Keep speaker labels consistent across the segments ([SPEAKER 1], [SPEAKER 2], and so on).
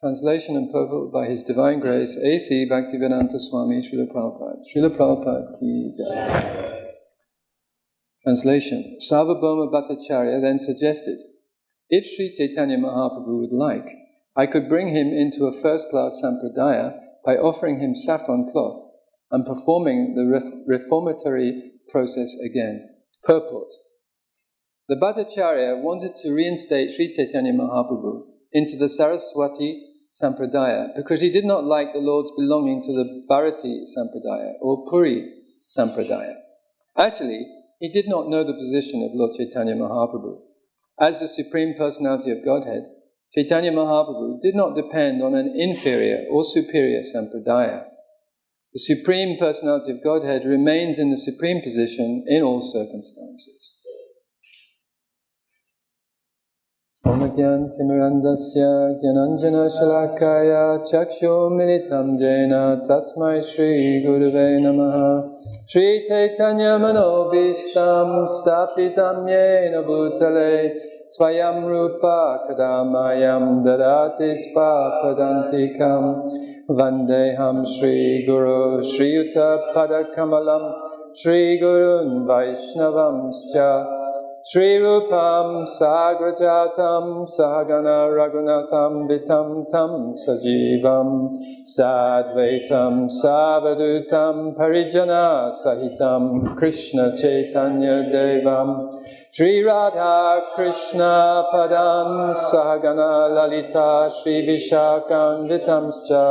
[SPEAKER 1] Translation and purport by His Divine Grace, A.C. Bhaktivedanta Swami Srila Prabhupada. Srila Prabhupada ki jai. Translation. Sarvabhauma Bhattacharya then suggested, if Sri Chaitanya Mahaprabhu would like, I could bring him into a first-class sampradaya by offering him saffron cloth and performing the reformatory process again. Purport. The Bhattacharya wanted to reinstate Sri Chaitanya Mahaprabhu into the Saraswati Sampradaya because he did not like the Lord's belonging to the Bharati Sampradaya or Puri Sampradaya. Actually, he did not know the position of Lord Chaitanya Mahaprabhu. As the Supreme Personality of Godhead, Chaitanya Mahaprabhu did not depend on an inferior or superior Sampradaya. The Supreme Personality of Godhead remains in the supreme position in all circumstances. Om Gyantimirandasya Gyananjana Shalakaya Chakshu Militam Jena Tasmai Shri Gurave Namaha Shri Chaitanya Manobishtam Stapitam Yena Bhutale Swayam Rupa Kadamayam Dadati Spapadantikam Vandeham Shri Guru Shri Yuta Padakamalam Shri Gurun Vaishnavamscha Shri Rupam Sagrajatam Sahagana Raghunatham Vitam Tam Sajivam Sadvaitam Savadutam Parijana Sahitam Krishna Chaitanya Devam Shri Radha Krishna Padam Sahagana Lalita Shri Vishakam Vitamscha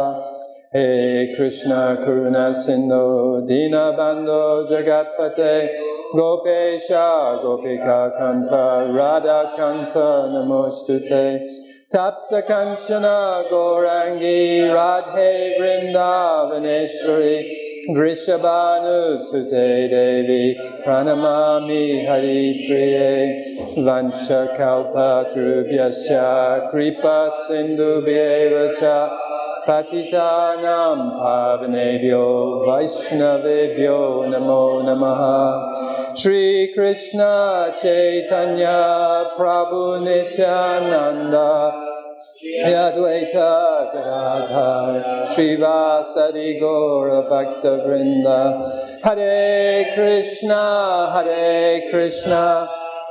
[SPEAKER 1] He Krishna Karuna Sindhu Dina Bandho Jagatpate Gopesha Gopika Kanta Radha Kanta Namostute Tapta Kanchana Gourangi Radhe Vrindavaneshwari Vrishabhanu Sute Devi Pranamami Hari Priye Vancha Kalpa Trubhyascha Kripa Sindhu Bhyevacha Patitanam Pavanebhyo Vaishnavebhyo Namo Namaha Shri Krishna Chaitanya Prabhu Nityananda Advaita Gadadhar Srivasadi Gaura Bhakta Vrinda Hare Krishna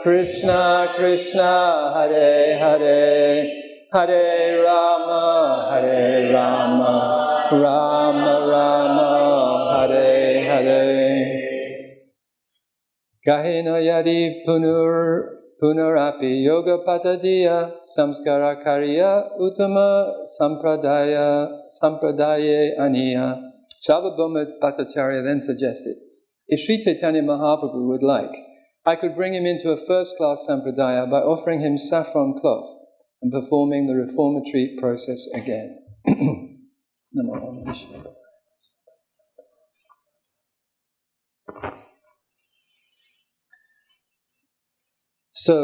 [SPEAKER 1] Krishna Krishna Hare Hare Hare Rama Rama Rama Hare Hare Kahena Yadi Punarapi Yoga Patadiya Samskara Karya Uttama Sampradaye Aniya. Sarvabhauma Bhattacharya then suggested, if Sri Chaitanya Mahaprabhu would like, I could bring him into a first-class sampradaya by offering him saffron cloth and performing the reformatory process again. Namo Vishnu. So,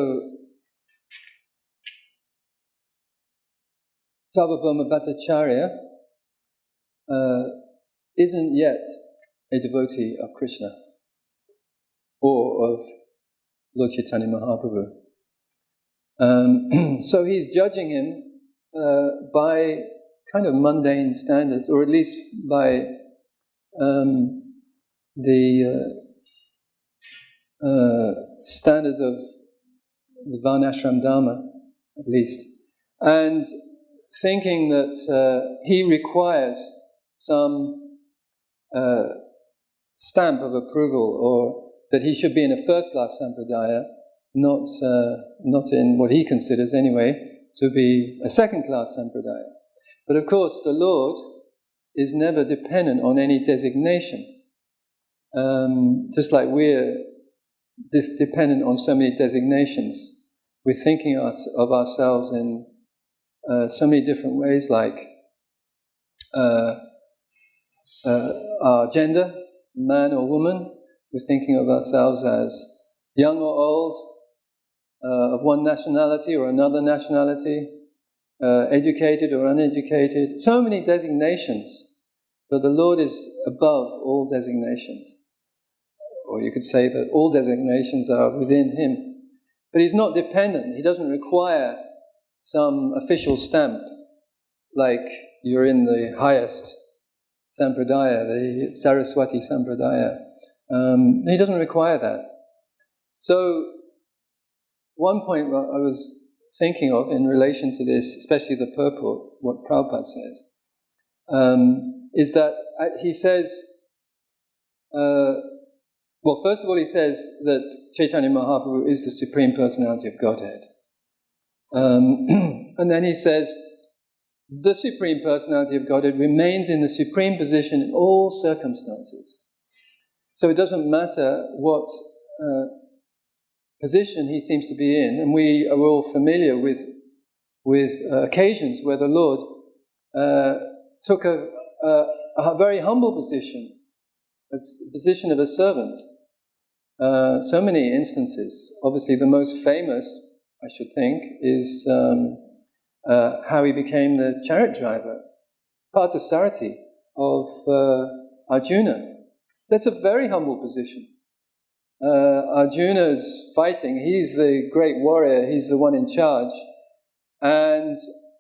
[SPEAKER 1] Sarvabhauma Bhattacharya isn't yet a devotee of Krishna or of Lord Chaitanya Mahaprabhu. So he's judging him by kind of mundane standards, or at least by the standards of the Varnashram Dharma, at least, and thinking that he requires some stamp of approval, or that he should be in a first-class sampradaya, not in what he considers, anyway, to be a second-class sampradaya. But of course, the Lord is never dependent on any designation. Just like we're dependent on so many designations. We're thinking of ourselves in so many different ways, like our gender, man or woman. We're thinking of ourselves as young or old, of one nationality or another nationality, educated or uneducated. So many designations, but the Lord is above all designations. Or you could say that all designations are within Him. But He's not dependent. He doesn't require some official stamp, like you're in the highest sampradaya, the Saraswati sampradaya. He doesn't require that. So one point I was thinking of in relation to this, especially the purport, what Prabhupada says, is that he says, well, first of all, he says that Chaitanya Mahaprabhu is the Supreme Personality of Godhead. And then he says, the Supreme Personality of Godhead remains in the supreme position in all circumstances. So it doesn't matter what position he seems to be in, and we are all familiar with occasions where the Lord took a very humble position, it's the position of a servant. So many instances. Obviously, the most famous, I should think, is how he became the chariot driver, Parthasarathi of Arjuna. That's a very humble position. Arjuna's fighting, he's the great warrior, he's the one in charge, and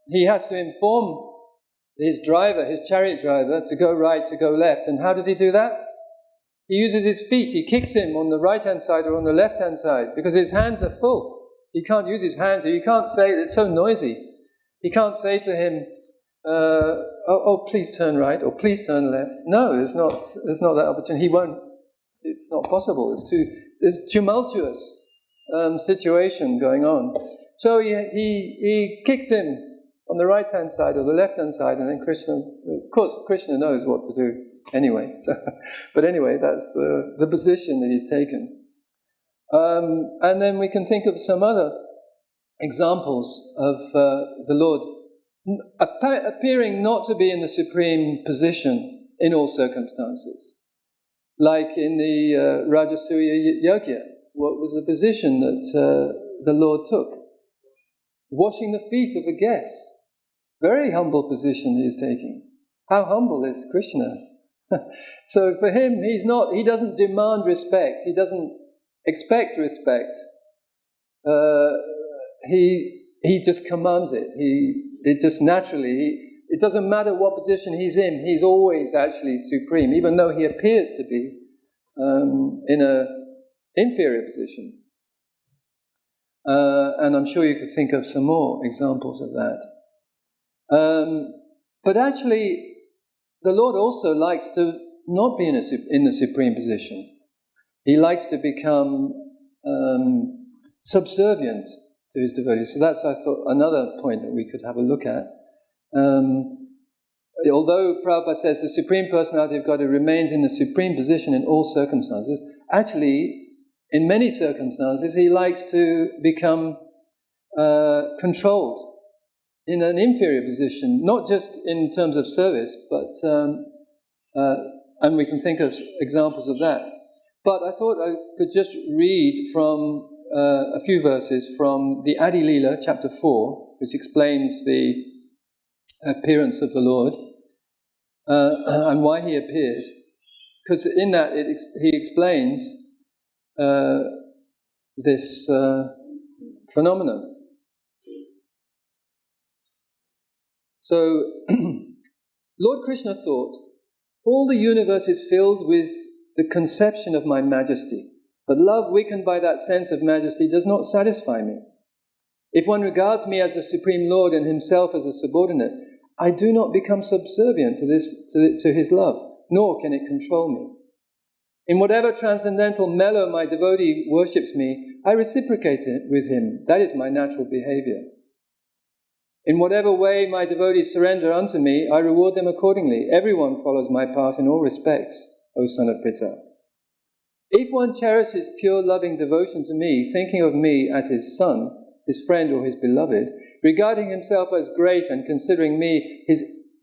[SPEAKER 1] he has to inform his driver, his chariot driver, to go right, to go left. And how does he do that? He uses his feet, he kicks him on the right-hand side or on the left-hand side, because his hands are full. He can't use his hands, he can't say, it's so noisy. He can't say to him, please turn right, or please turn left. No, there's not that opportunity. He won't. It's not possible. There's tumultuous situation going on. So he kicks him on the right-hand side or the left-hand side, and then Krishna knows what to do anyway. But anyway, that's the position that he's taken. And then we can think of some other examples of the Lord appearing not to be in the supreme position in all circumstances. Like in the Rajasuya Yajna, what was the position that the Lord took? Washing the feet of the guests. Very humble position he is taking. How humble is Krishna? So for him, he doesn't demand respect, he doesn't expect respect. He just commands it. It just naturally, it doesn't matter what position he's in, he's always actually supreme, even though he appears to be in an inferior position. And I'm sure you could think of some more examples of that. But actually, the Lord also likes to not be in the supreme position. He likes to become subservient to his devotees. So that's, I thought, another point that we could have a look at. Although Prabhupada says the Supreme Personality of God remains in the supreme position in all circumstances, actually, in many circumstances, he likes to become controlled in an inferior position, not just in terms of service, but and we can think of examples of that. But I thought I could just read from a few verses from the Adi Lila, chapter 4, which explains the appearance of the Lord and why he appeared. Because in that he explains this phenomenon. So, Lord Krishna thought, all the universe is filled with the conception of my majesty, but love weakened by that sense of majesty does not satisfy me. If one regards me as a supreme Lord and himself as a subordinate, I do not become subservient to his love, nor can it control me. In whatever transcendental mellow my devotee worships me, I reciprocate it with him. That is my natural behavior. In whatever way my devotees surrender unto me, I reward them accordingly. Everyone follows my path in all respects, O son of Pitta. If one cherishes pure loving devotion to me, thinking of me as his son, his friend or his beloved, regarding himself as great and considering me his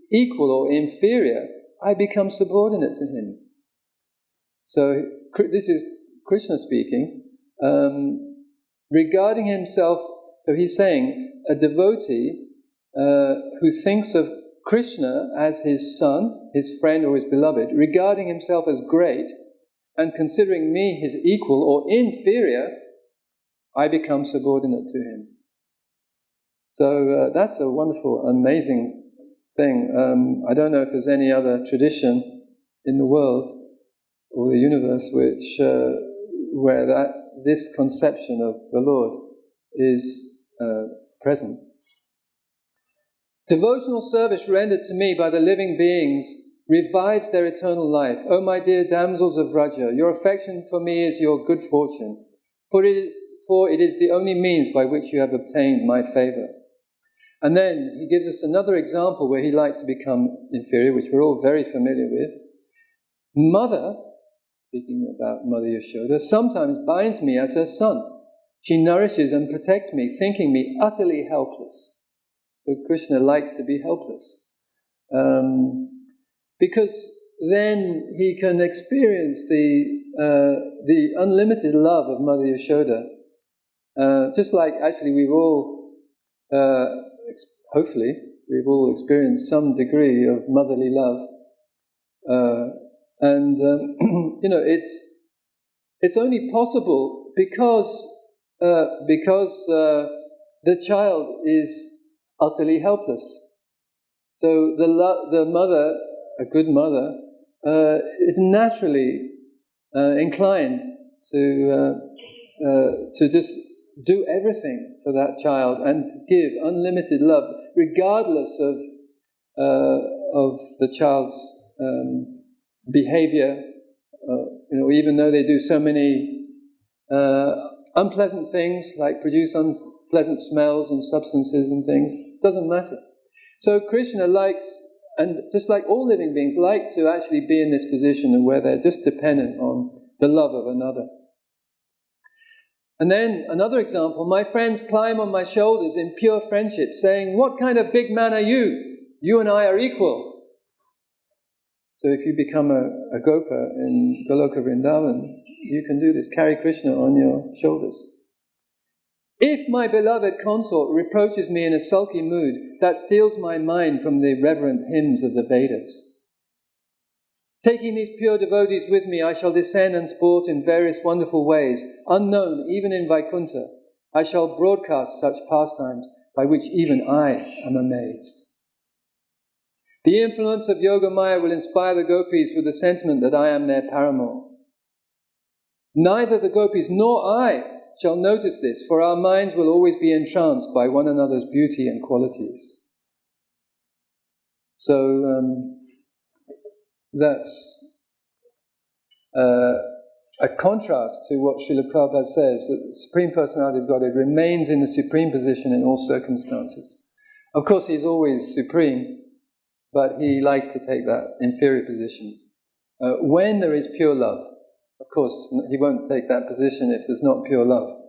[SPEAKER 1] equal or inferior, I become subordinate to him. So this is Krishna speaking. Regarding himself, so he's saying a devotee who thinks of Krishna as his son, his friend or his beloved, regarding himself as great and considering me his equal or inferior, I become subordinate to him. So that's a wonderful, amazing thing. I don't know if there's any other tradition in the world or the universe which where this conception of the Lord is present. Devotional service rendered to me by the living beings revives their eternal life. O my dear damsels of Vraja, your affection for me is your good fortune, for it is the only means by which you have obtained my favour. And then he gives us another example where he likes to become inferior, which we're all very familiar with. Mother, speaking about Mother Yashoda, sometimes binds me as her son. She nourishes and protects me, thinking me utterly helpless. So Krishna likes to be helpless. Because then he can experience the unlimited love of Mother Yashoda. Just like actually we've all, hopefully, we've all experienced some degree of motherly love. It's only possible because the child is utterly helpless. So the mother, a good mother, is naturally inclined to just do everything for that child and give unlimited love, regardless of the child's behavior. Even though they do so many unpleasant things, like produce unpleasant smells and substances and things, doesn't matter. So Krishna likes, and just like all living beings, like to actually be in this position where they're just dependent on the love of another. And then another example, my friends climb on my shoulders in pure friendship, saying, "What kind of big man are you? You and I are equal." So if you become a gopa in Goloka Vrindavan, you can do this, carry Krishna on your shoulders. If my beloved consort reproaches me in a sulky mood, that steals my mind from the reverent hymns of the Vedas. Taking these pure devotees with me, I shall descend and sport in various wonderful ways, unknown even in Vaikuntha. I shall broadcast such pastimes by which even I am amazed. The influence of Yoga Maya will inspire the gopis with the sentiment that I am their paramour. Neither the gopis nor I shall notice this, for our minds will always be entranced by one another's beauty and qualities. So that's a contrast to what Srila Prabhupada says, that the Supreme Personality of Godhead remains in the supreme position in all circumstances. Of course, he's always supreme, but he likes to take that inferior position. When there is pure love, of course, he won't take that position if there's not pure love.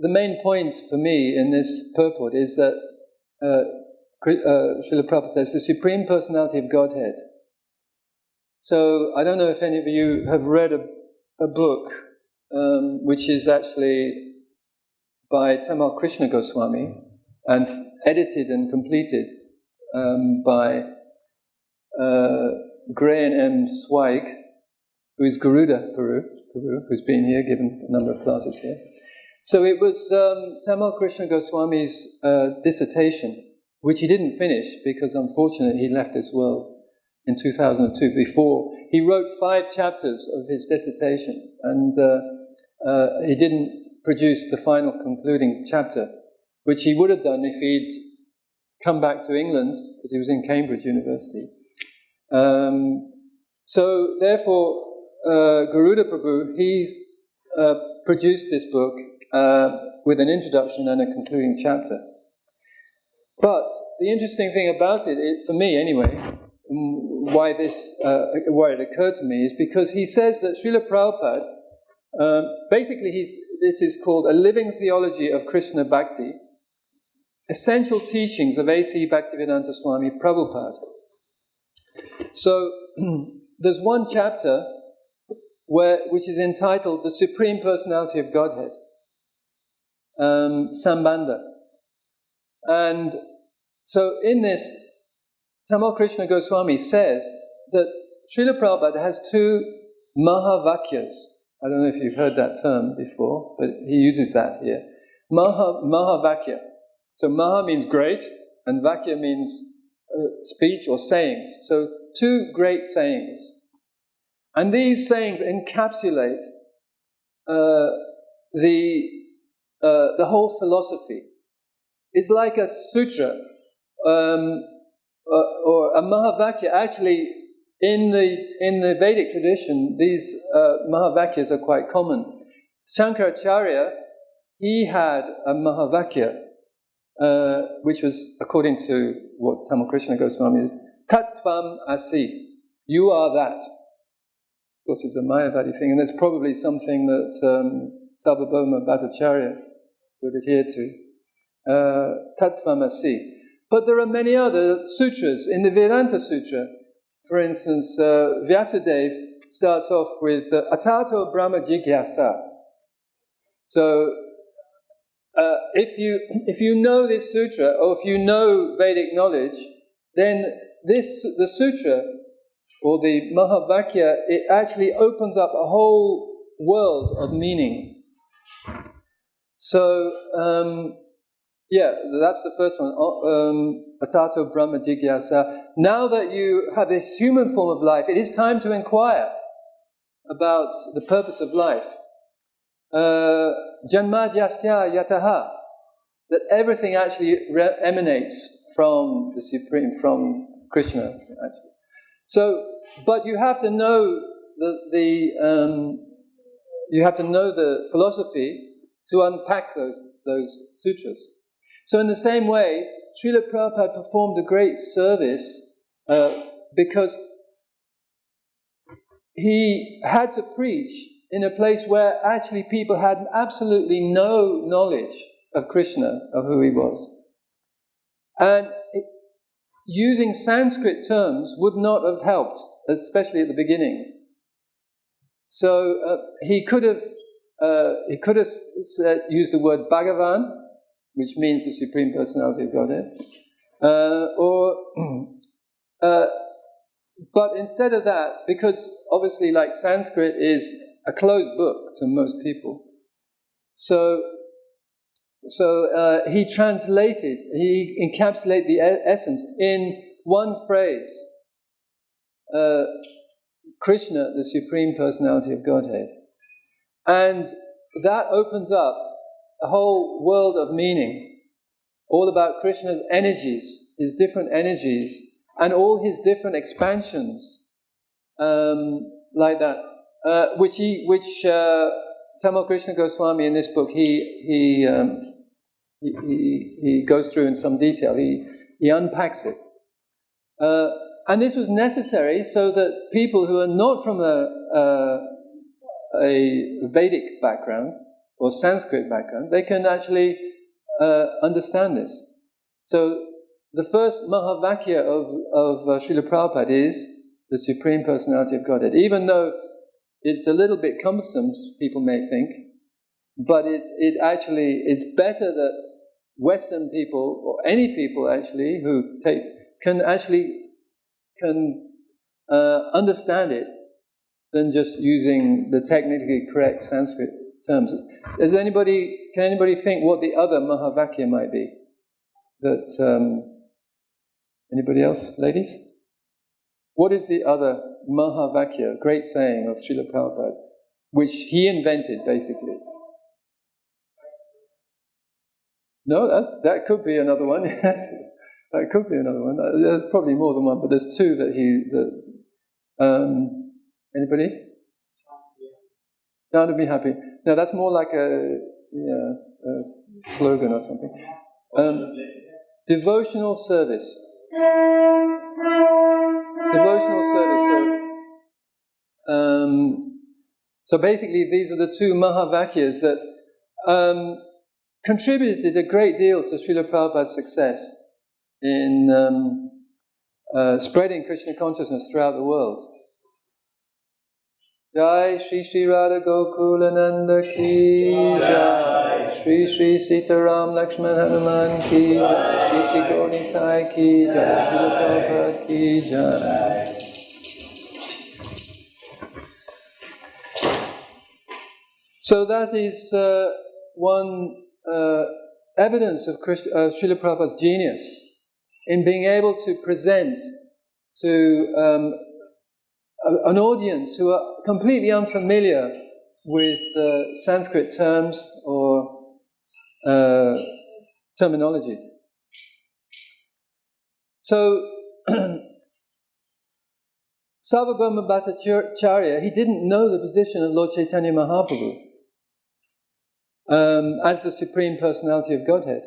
[SPEAKER 1] The main point for me in this purport is that Srila Prabhupada says, the Supreme Personality of Godhead. So, I don't know if any of you have read a book which is actually by Tamal Krishna Goswami and edited and completed by Graham M. Zweig, who is Garuda Puru, who's been here, given a number of classes here. So it was Tamal Krishna Goswami's dissertation, which he didn't finish because unfortunately he left this world in 2002. Before, he wrote 5 chapters of his dissertation, and he didn't produce the final concluding chapter, which he would have done if he'd come back to England, because he was in Cambridge University. So therefore, Garuda Prabhu, he's produced this book with an introduction and a concluding chapter. But the interesting thing about it, for me anyway, why it occurred to me, is because he says that Srila Prabhupada, basically this is called a living theology of Krishna Bhakti, essential teachings of A.C. Bhaktivedanta Swami Prabhupada. So there's one chapter which is entitled The Supreme Personality of Godhead, Sambandha. And so in this, Tamal Krishna Goswami says that Srila Prabhupada has 2 Mahavakyas. I don't know if you've heard that term before, but he uses that here. Mahavakya. So Maha means great, and Vakya means speech or sayings. So 2 great sayings. And these sayings encapsulate the whole philosophy. It's like a sutra, or a Mahavakya. Actually, in the Vedic tradition, these Mahavakyas are quite common. Shankaracharya, he had a Mahavakya, which was, according to what Tamil Krishna Goswami is, Tattvam Asi, you are that. Of course, it's a Mayavadi thing, and it's probably something that Sarvabhauma Bhattacharya would adhere to. Tattvam Asi. But there are many other sutras. In the Vedanta Sutra, for instance, Vyasadeva starts off with Atato Brahma Jigyasa. So, if you know this sutra, or if you know Vedic knowledge, then the sutra, or the Mahavakya, it actually opens up a whole world of meaning. So, that's the first one. Atato Brahma Jigyasa. Now that you have this human form of life, it is time to inquire about the purpose of life. Janmadhyasya yataha, that everything actually emanates from the Supreme, from Krishna, actually. So, but you have to know you have to know the philosophy to unpack those sutras. So in the same way, Srila Prabhupada performed a great service because he had to preach in a place where actually people had absolutely no knowledge of Krishna, of who he was. And using Sanskrit terms would not have helped, especially at the beginning. So he could have used the word Bhagavan, which means the Supreme Personality of Godhead, but instead of that, because obviously, like, Sanskrit is a closed book to most people, so he encapsulated the essence in one phrase: Krishna, the Supreme Personality of Godhead, and that opens up a whole world of meaning, all about Krishna's energies, his different energies, and all his different expansions, like that, which Tamal Krishna Goswami in this book he goes through in some detail. He unpacks it, and this was necessary so that people who are not from a Vedic background or Sanskrit background, they can actually understand this. So the first Mahavakya of Srila Prabhupada is the Supreme Personality of Godhead, even though it's a little bit cumbersome, people may think, but it actually is better that Western people, or any people actually, who can understand it than just using the technically correct Sanskrit terms. Can anybody think what the other Mahavakya might be? Anybody else, ladies? What is the other Mahavakya, great saying of Srila Prabhupada, which he invented, basically? No, that could be another one. Yes, that could be another one. There's probably more than one, but there's 2 that anybody? Time to be happy. No, that's more like a slogan or something. Devotional service. Devotional service. So basically, these are the 2 Mahavakyas that contributed a great deal to Srila Prabhupada's success in spreading Krishna consciousness throughout the world. Jai Shri Shri Radha Gokulananda Ki Jai, Shri Shri Sitaram Lakshman Hanuman Ki Jai, Shri Shri Gaunitai Ki Jai, Srila Prabhupada Ki Jai. So that is one evidence of Srila Prabhupada's genius in being able to present to an audience who are completely unfamiliar with Sanskrit terms or terminology. So, Sarvabhauma Bhattacharya, he didn't know the position of Lord Chaitanya Mahaprabhu as the Supreme Personality of Godhead.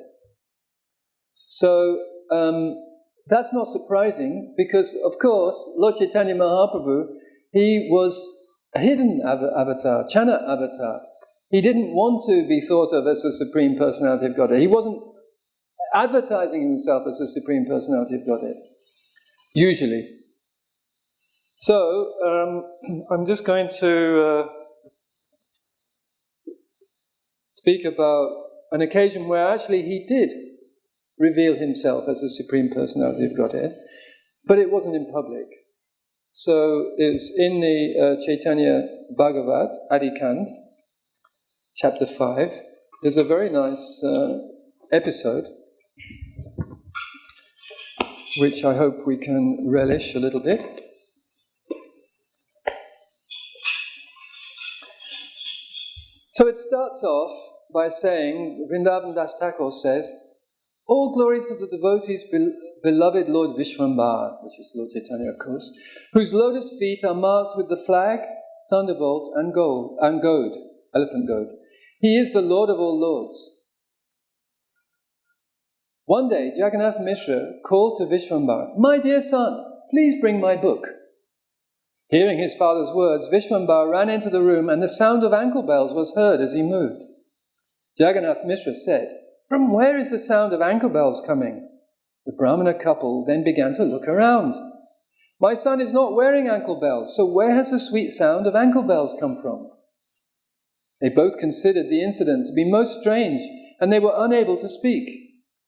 [SPEAKER 1] So, that's not surprising because, of course, Lord Chaitanya Mahaprabhu, he was a hidden avatar, Chana avatar. He didn't want to be thought of as the Supreme Personality of Godhead. He wasn't advertising himself as the Supreme Personality of Godhead, usually. So, I'm just going to speak about an occasion where actually he did reveal himself as the Supreme Personality of Godhead, but it wasn't in public. So it's in the Chaitanya Bhagavat, Adikand, chapter 5. There's a very nice episode, which I hope we can relish a little bit. So it starts off by saying, Vrindavan Das Thakur says, all glories to the devotees, beloved Lord Vishwambara, which is Lord Chaitanya, of course, whose lotus feet are marked with the flag, thunderbolt, and goad, elephant goad. He is the Lord of all lords. One day, Jagannath Mishra called to Vishwambara, my dear son, please bring my book. Hearing his father's words, Vishwambara ran into the room and the sound of ankle bells was heard as he moved. Jagannath Mishra said, from where is the sound of ankle bells coming? The Brahmana couple then began to look around. My son is not wearing ankle bells, so where has the sweet sound of ankle bells come from? They both considered the incident to be most strange, and they were unable to speak.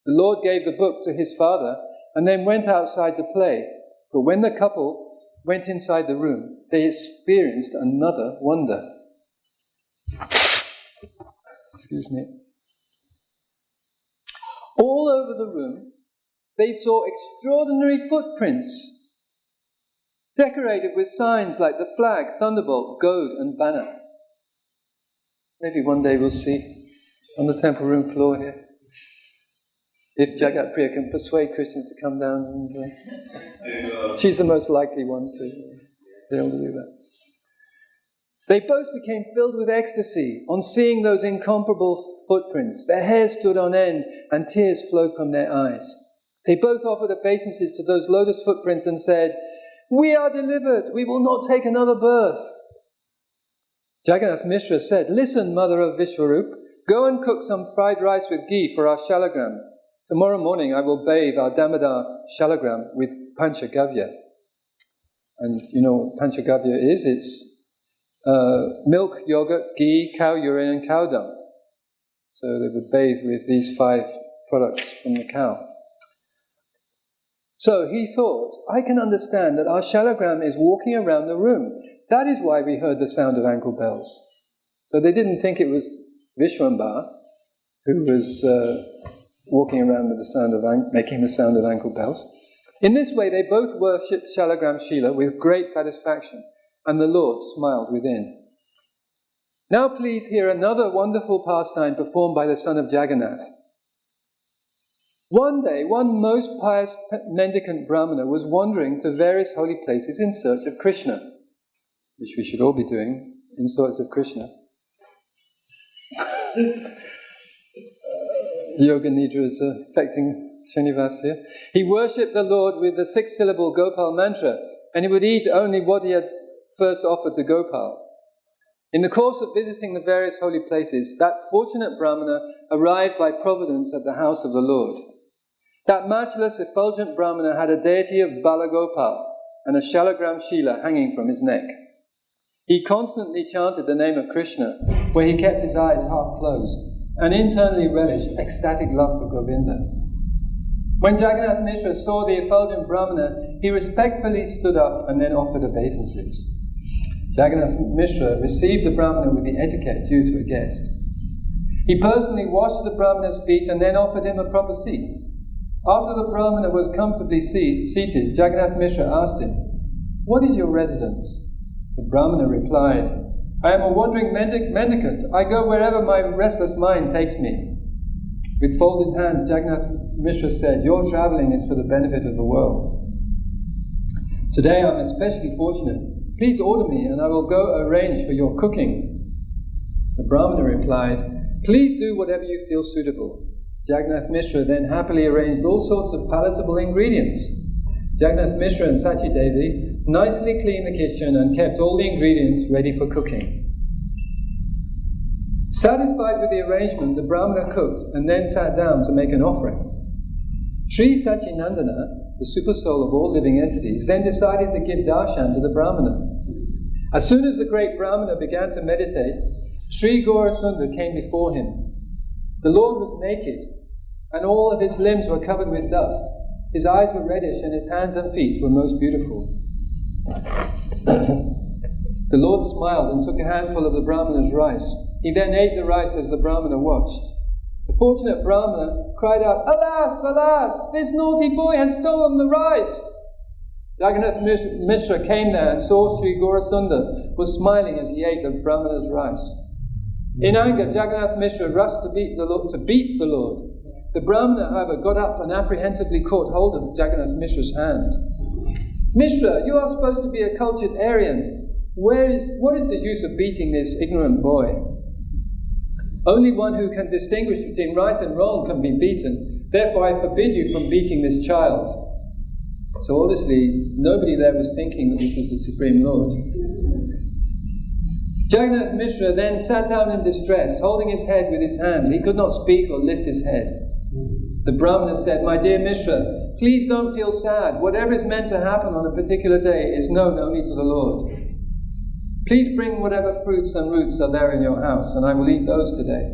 [SPEAKER 1] The Lord gave the book to his father, and then went outside to play. But when the couple went inside the room, they experienced another wonder. Excuse me. All over the room, they saw extraordinary footprints, decorated with signs like the flag, thunderbolt, goad, and banner. Maybe one day we'll see on the temple room floor here, if Jagat Priya can persuade Krishna to come down. And, she's the most likely one to be able to do that. They both became filled with ecstasy on seeing those incomparable footprints. Their hair stood on end and tears flowed from their eyes. They both offered obeisances to those lotus footprints and said, we are delivered, we will not take another birth. Jagannath Mishra said, listen, mother of Vishwarup, go and cook some fried rice with ghee for our shalagram. Tomorrow morning I will bathe our Damodar shalagram with panchagavya. And you know what panchagavya is? It's milk, yogurt, ghee, cow urine, and cow dung. So they would bathe with these 5 products from the cow. So he thought, I can understand that our shalagram is walking around the room. That is why we heard the sound of ankle bells. So they didn't think it was Vishwambara who was walking around with the sound of making the sound of ankle bells. In this way, they both worshipped Shalagram Shila with great satisfaction, and the Lord smiled within. Now please hear another wonderful pastime performed by the son of Jagannath. One day, one most pious mendicant Brahmana was wandering to various holy places in search of Krishna, which we should all be doing, in search of Krishna. Yoga Nidra is affecting Srinivas here. He worshipped the Lord with the 6-syllable Gopal mantra, and he would eat only what he had first offered to Gopal. In the course of visiting the various holy places, that fortunate Brahmana arrived by providence at the house of the Lord. That matchless, effulgent Brahmana had a deity of Balagopal and a Shalagram Shila hanging from his neck. He constantly chanted the name of Krishna, where he kept his eyes half closed, and internally relished ecstatic love for Govinda. When Jagannath Mishra saw the effulgent Brahmana, he respectfully stood up and then offered obeisances. Jagannath Mishra received the Brahmana with the etiquette due to a guest. He personally washed the Brahmana's feet and then offered him a proper seat. After the Brahmana was comfortably seated, Jagannath Mishra asked him, "What is your residence?" The Brahmana replied, "I am a wandering mendicant. I go wherever my restless mind takes me." With folded hands, Jagannath Mishra said, "Your travelling is for the benefit of the world. Today I am especially fortunate. Please order me and I will go arrange for your cooking." The Brahmana replied, "Please do whatever you feel suitable." Jagannath Mishra then happily arranged all sorts of palatable ingredients. Jagannath Mishra and Sachi Devi nicely cleaned the kitchen and kept all the ingredients ready for cooking. Satisfied with the arrangement, the Brahmana cooked and then sat down to make an offering. Sri Sachinandana, the supersoul of all living entities, then decided to give darshan to the Brahmana. As soon as the great Brahmana began to meditate, Sri Gaura Sundar came before him. The Lord was naked, and all of his limbs were covered with dust. His eyes were reddish, and his hands and feet were most beautiful. The Lord smiled and took a handful of the Brahmana's rice. He then ate the rice as the Brahmana watched. The fortunate Brahmana cried out, "Alas, alas, this naughty boy has stolen the rice!" Jagannath Mishra came there and saw Sri Gaura Sundar was smiling as he ate the Brahmana's rice. In anger, Jagannath Mishra rushed to beat the Lord. The Brahmana, however, got up and apprehensively caught hold of Jagannath Mishra's hand. "Mishra, you are supposed to be a cultured Aryan. What is the use of beating this ignorant boy? Only one who can distinguish between right and wrong can be beaten. Therefore I forbid you from beating this child." So obviously, nobody there was thinking that this is the Supreme Lord. Jagannath Mishra then sat down in distress, holding his head with his hands. He could not speak or lift his head. The Brahmana said, "My dear Mishra, please don't feel sad. Whatever is meant to happen on a particular day is known only to the Lord. Please bring whatever fruits and roots are there in your house, and I will eat those today."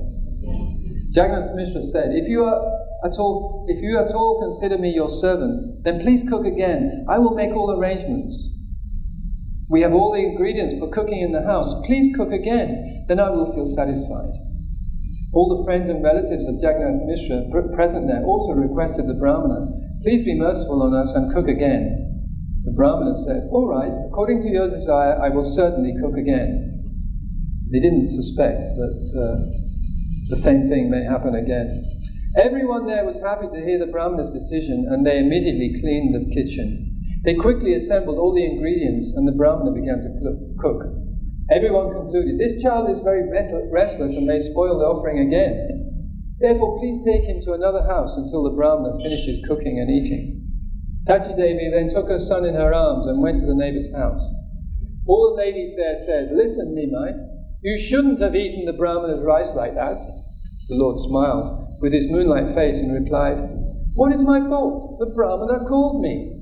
[SPEAKER 1] Jagannath Mishra said, If you at all consider me your servant, then please cook again. I will make all arrangements. We have all the ingredients for cooking in the house. Please cook again, then I will feel satisfied. All the friends and relatives of Jagannath Mishra present there also requested the Brahmana, "Please be merciful on us and cook again." The Brahmana said, "All right, according to your desire, I will certainly cook again." They didn't suspect that the same thing may happen again. Everyone there was happy to hear the Brahmana's decision, and they immediately cleaned the kitchen. They quickly assembled all the ingredients, and the Brahmana began to cook. Everyone concluded, "This child is very restless and may spoil the offering again. Therefore, please take him to another house until the Brahmana finishes cooking and eating." Sachi Devi then took her son in her arms and went to the neighbor's house. All the ladies there said, "Listen, Nimai, you shouldn't have eaten the Brahmana's rice like that." The Lord smiled with his moonlight face and replied, "What is my fault? The Brahmana called me."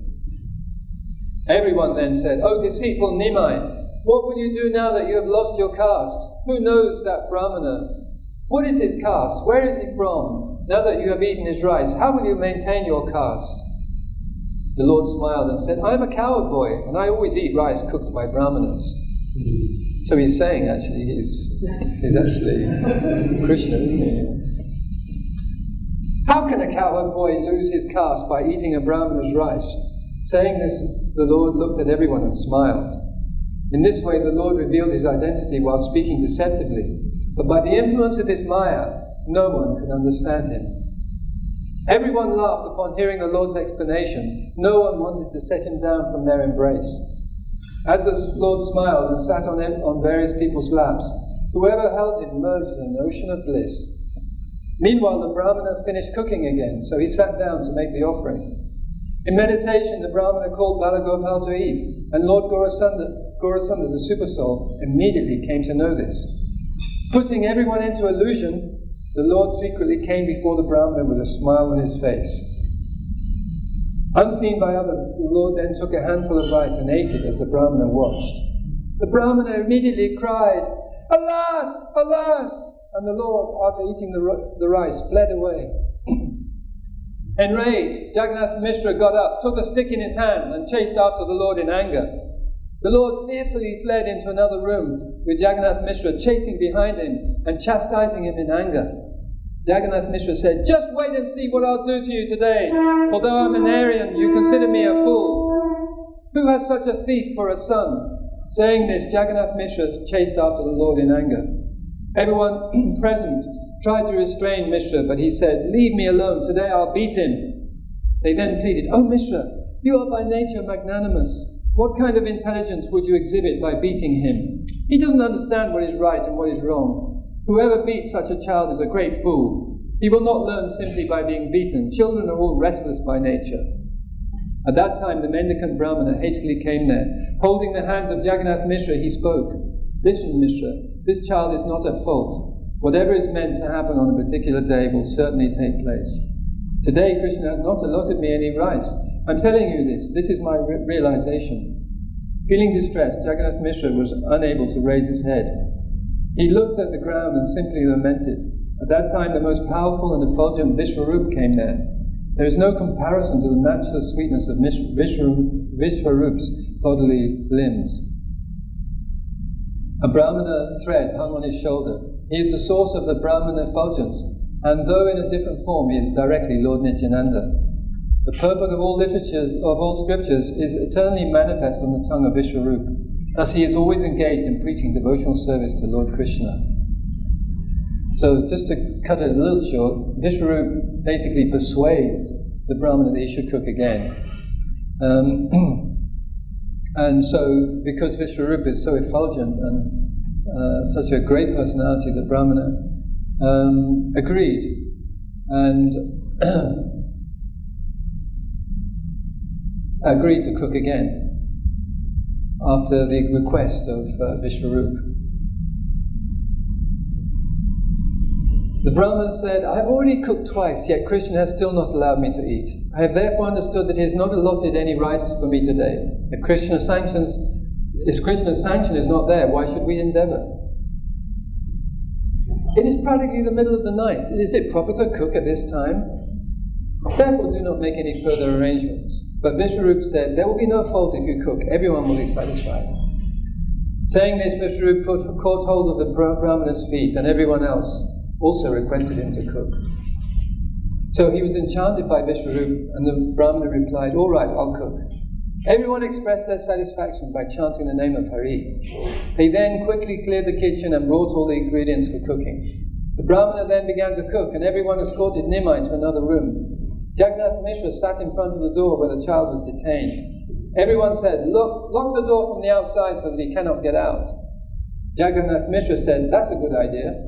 [SPEAKER 1] Everyone then said, "Oh, deceitful Nimai, what will you do now that you have lost your caste? Who knows that Brahmana? What is his caste? Where is he from? Now that you have eaten his rice, how will you maintain your caste?" The Lord smiled and said, "I am a coward boy, and I always eat rice cooked by Brahmanas." So he's saying, actually, he's actually Krishna, isn't he? How can a coward boy lose his caste by eating a Brahmana's rice? Saying this, the Lord looked at everyone and smiled. In this way, the Lord revealed his identity while speaking deceptively. But by the influence of his Maya, no one could understand him. Everyone laughed upon hearing the Lord's explanation. No one wanted to set him down from their embrace. As the Lord smiled and sat on various people's laps, whoever held him merged in an ocean of bliss. Meanwhile, the Brahmana finished cooking again, so he sat down to make the offering. In meditation, the Brahmana called Balagopal to eat, and Lord Gaurasundar, the Supersoul, immediately came to know this. Putting everyone into illusion, the Lord secretly came before the Brahmana with a smile on his face. Unseen by others, the Lord then took a handful of rice and ate it as the Brahmana watched. The Brahmana immediately cried, "Alas, alas!" and the Lord, after eating the rice, fled away. Enraged, Jagannath Mishra got up, took a stick in his hand, and chased after the Lord in anger. The Lord fearfully fled into another room, with Jagannath Mishra chasing behind him and chastising him in anger. Jagannath Mishra said, "Just wait and see what I'll do to you today. Although I'm an Aryan, you consider me a fool. Who has such a thief for a son?" Saying this, Jagannath Mishra chased after the Lord in anger. Everyone present tried to restrain Mishra, but he said, "Leave me alone, today I'll beat him." They then pleaded, "Oh Mishra, you are by nature magnanimous. What kind of intelligence would you exhibit by beating him? He doesn't understand what is right and what is wrong. Whoever beats such a child is a great fool. He will not learn simply by being beaten. Children are all restless by nature." At that time, the mendicant Brahmana hastily came there. Holding the hands of Jagannath Mishra, he spoke, "Listen, Mishra, this child is not at fault. Whatever is meant to happen on a particular day will certainly take place. Today, Krishna has not allotted me any rice. I'm telling you this. This is my realization." Feeling distressed, Jagannath Mishra was unable to raise his head. He looked at the ground and simply lamented. At that time, the most powerful and effulgent Vishwarup came there. There is no comparison to the matchless sweetness of Vishwarup's bodily limbs. A Brahmana thread hung on his shoulder. He is the source of the Brahmana effulgence, and though in a different form, he is directly Lord Nityananda. The purport of all literatures, of all scriptures, is eternally manifest on the tongue of Vishwarup. Thus, he is always engaged in preaching devotional service to Lord Krishna. So, just to cut it a little short, Vishwarup basically persuades the Brahmana that he should cook again. And so, because Vishwarup is so effulgent and such a great personality, the Brahmana agreed and agreed to cook again after the request of Vishwarup. The Brahman said, "I have already cooked twice, yet Krishna has still not allowed me to eat. I have therefore understood that he has not allotted any rice for me today. If Krishna's sanction is not there, why should we endeavor? It is practically the middle of the night. Is it proper to cook at this time? Therefore do not make any further arrangements." But Vishwarup said, "There will be no fault if you cook. Everyone will be satisfied." Saying this, Vishwarup caught hold of the Brahmana's feet, and everyone else also requested him to cook. So he was enchanted by Vishwarup, and the Brahmana replied, "All right, I'll cook." Everyone expressed their satisfaction by chanting the name of Hari. They then quickly cleared the kitchen and brought all the ingredients for cooking. The Brahmana then began to cook, and everyone escorted Nimai to another room. Jagannath Mishra sat in front of the door where the child was detained. Everyone said, "Lock the door from the outside so that he cannot get out." Jagannath Mishra said, "That's a good idea."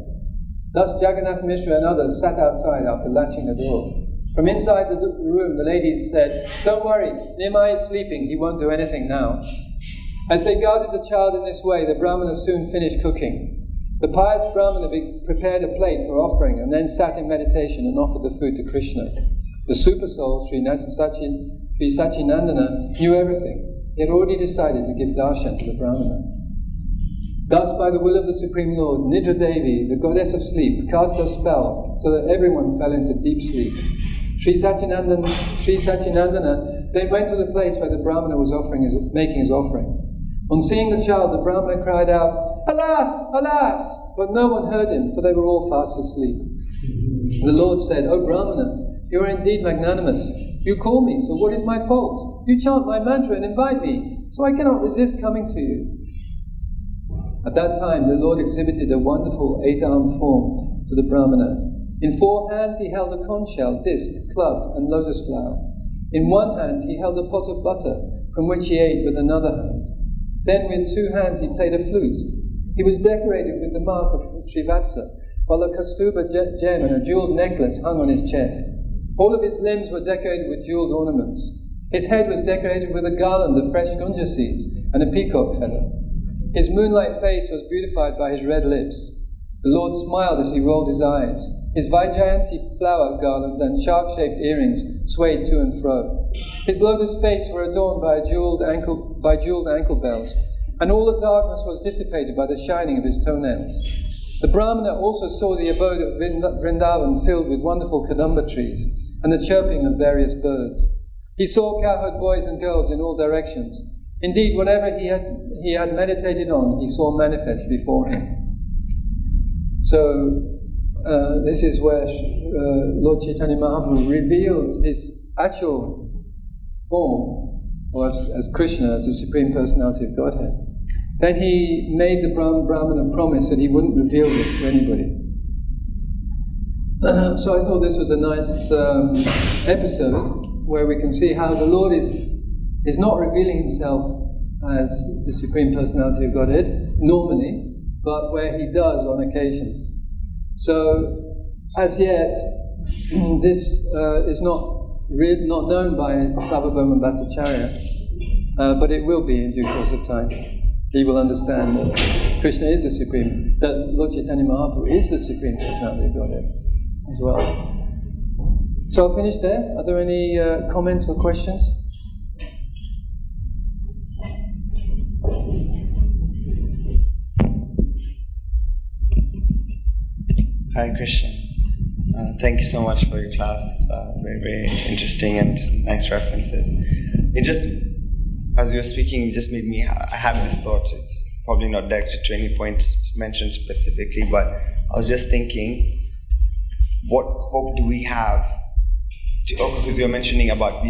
[SPEAKER 1] Thus Jagannath Mishra and others sat outside after latching the door. From inside the room, the ladies said, "Don't worry, Nimai is sleeping, he won't do anything now." As they guarded the child in this way, the Brahmana soon finished cooking. The pious Brahmana prepared a plate for offering and then sat in meditation and offered the food to Krishna. The super soul, Sri Sachinandana, knew everything. He had already decided to give darshan to the Brahmana. Thus, by the will of the Supreme Lord, Nidra Devi, the goddess of sleep, cast her spell so that everyone fell into deep sleep. Sri Sachinandana then went to the place where the Brahmana was making his offering. On seeing the child, the Brahmana cried out, "Alas, alas!" But no one heard him, for they were all fast asleep. The Lord said, "O Brahmana, you are indeed magnanimous. You call me, so what is my fault? You chant my mantra and invite me, so I cannot resist coming to you." At that time, the Lord exhibited a wonderful 8-armed form to the Brahmana. In 4 hands he held a conch shell, disc, club, and lotus flower. In 1 hand he held a pot of butter, from which he ate with another hand. Then with 2 hands he played a flute. He was decorated with the mark of Srivatsa, while a kastuba gem and a jewelled necklace hung on his chest. All of his limbs were decorated with jewelled ornaments. His head was decorated with a garland of fresh gunja seeds and a peacock feather. His moonlight face was beautified by his red lips. The Lord smiled as he rolled his eyes. His Vaijayanti flower garland and shark-shaped earrings swayed to and fro. His lotus face were adorned by jewelled ankle bells, and all the darkness was dissipated by the shining of his toenails. The Brahmana also saw the abode of Vrindavan filled with wonderful kadamba trees and the chirping of various birds. He saw cowherd boys and girls in all directions. Indeed, whatever he had meditated on, he saw manifest before him. So this is where Lord Chaitanya Mahaprabhu revealed his actual form, or as Krishna, as the Supreme Personality of Godhead. Then he made the Brahmana promise that he wouldn't reveal this to anybody. So I thought this was a nice episode where we can see how the Lord is not revealing himself as the Supreme Personality of Godhead normally, but where he does on occasions. So, as yet, this is not known by Sarvabhauma Bhattacharya, but it will be in due course of time. He will understand that Krishna is the Supreme, that Lord Chaitanya Mahaprabhu is the Supreme Personality of Godhead as well. So I'll finish there. Are there any comments or questions?
[SPEAKER 2] Hare Krishna. Thank you so much for your class. Very, very interesting and nice references. It just, as you were speaking, it just made me have this thought. It's probably not directed to any point mentioned specifically, but I was just thinking, what hope do we have? Because you were mentioning about,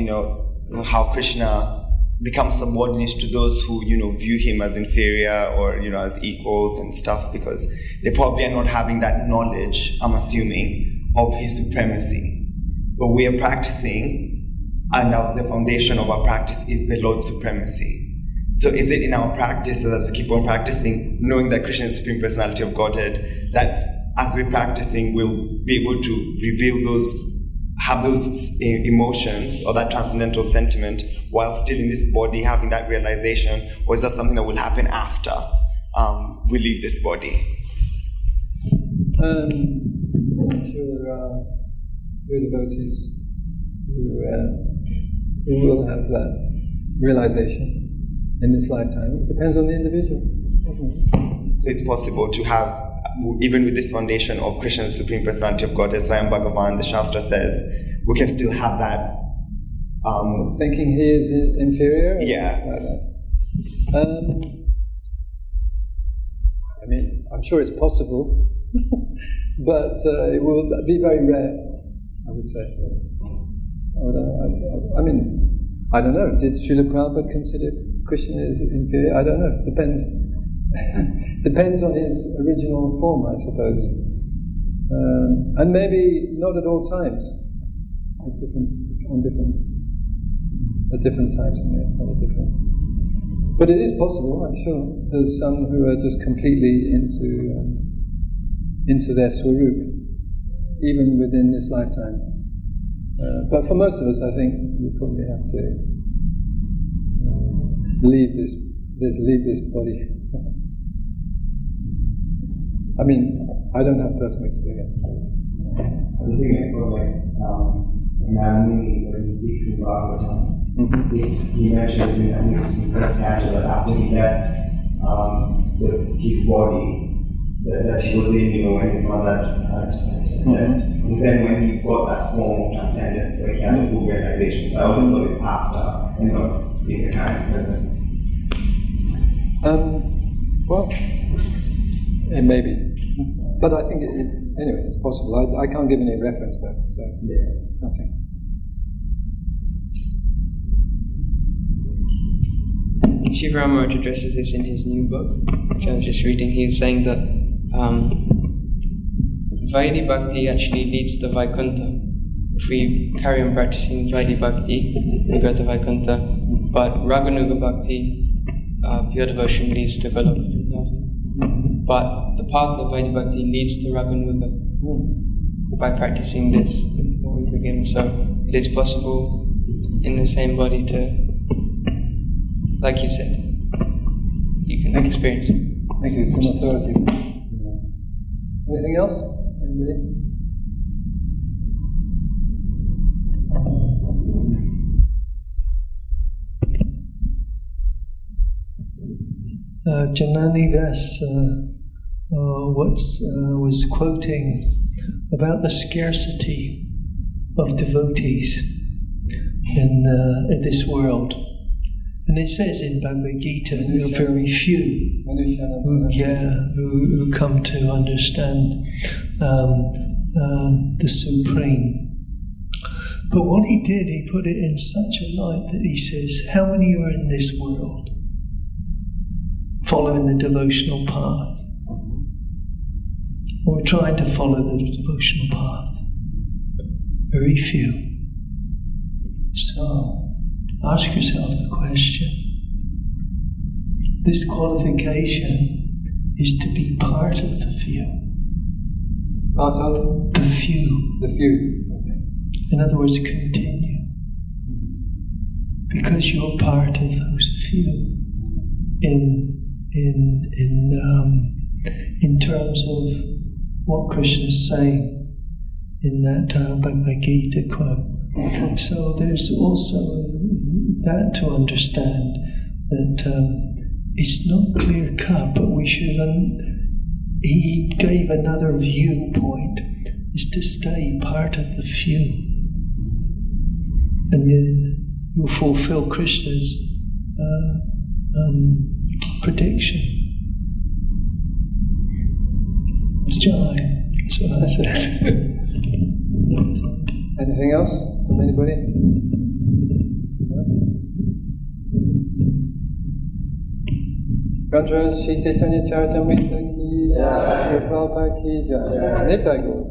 [SPEAKER 2] how Krishna becomes subordinate to those who, view him as inferior or, as equals and stuff, because they probably are not having that knowledge, I'm assuming, of his supremacy. But we are practicing, and the foundation of our practice is the Lord's supremacy. So is it in our practice, as we keep on practicing, knowing that Krishna is the Supreme Personality of Godhead, that as we're practicing, we'll be able to reveal have those emotions or that transcendental sentiment while still in this body, having that realization, or is that something that will happen after we leave this body?
[SPEAKER 1] I'm sure there are devotees who will have that realization in this lifetime. It depends on the individual, doesn't it?
[SPEAKER 2] So it's possible to have, even with this foundation of Krishna's Supreme Personality of Godhead, Swayam Bhagavan, the Shastra says, we can still have that.
[SPEAKER 1] Thinking he is inferior?
[SPEAKER 2] Yeah.
[SPEAKER 1] Like that. I mean, I'm sure it's possible, but it will be very rare, I would say. I mean, I don't know. Did Srila Prabhupada consider Krishna as inferior? I don't know. Depends. Depends on his original form, I suppose. And maybe not at all times. At different times. But it is possible, I'm sure. There's some who are just completely into their swarup, even within this lifetime. But for most of us, I think we probably have to leave this body. I mean, I don't have personal experience.
[SPEAKER 3] I was thinking in Ramuni, when he speaks in Bhagavatam, he mentions in, I think it's in first canto, that after he left his body, that he was in, when his mother had left. It's then when he got that form of transcendence, so he had a full realization. So I always thought it's after, and not in the current present.
[SPEAKER 1] Well, it may be. But I think it's, anyway, it's possible. I can't give any reference though, so nothing.
[SPEAKER 4] Shiva Ramaraj addresses this in his new book, which I was just reading. He was saying that Vaidhi Bhakti actually leads to Vaikuntha. If we carry on practicing Vaidhi Bhakti, we go to Vaikuntha. But Raganuga Bhakti, pure devotion, leads to Goloka Vrindavan. But the path of Vaidhi Bhakti leads to Raganuga by practicing this before we begin. So it is possible in the same body to, like you said, you can experience it.
[SPEAKER 1] Thank you, some authority. Anything else? Anybody?
[SPEAKER 5] Janani Das was quoting about the scarcity of devotees in this world, And it says in Bhagavad Gita, there are very few who come to understand the Supreme. But what he did, he put it in such a light that he says, how many are in this world following the devotional path? Or trying to follow the devotional path? Very few. So, ask yourself the question. This qualification is to be part of the few.
[SPEAKER 1] Part of?
[SPEAKER 5] The few.
[SPEAKER 1] The few. Okay.
[SPEAKER 5] In other words, continue. Because you're part of those few. In terms of what Krishna is saying in that Bhagavad Gita quote. So there's also that to understand, that it's not clear cut, but we should. He gave another viewpoint: is to stay part of the few, and then you'll fulfill Krishna's prediction. It's Jai. That's what I said.
[SPEAKER 1] Anything else from anybody? Gandhara Shri Chaitanya Charitamrita ki jai, Shri Prabhupada ki jai, Nitai Gaur.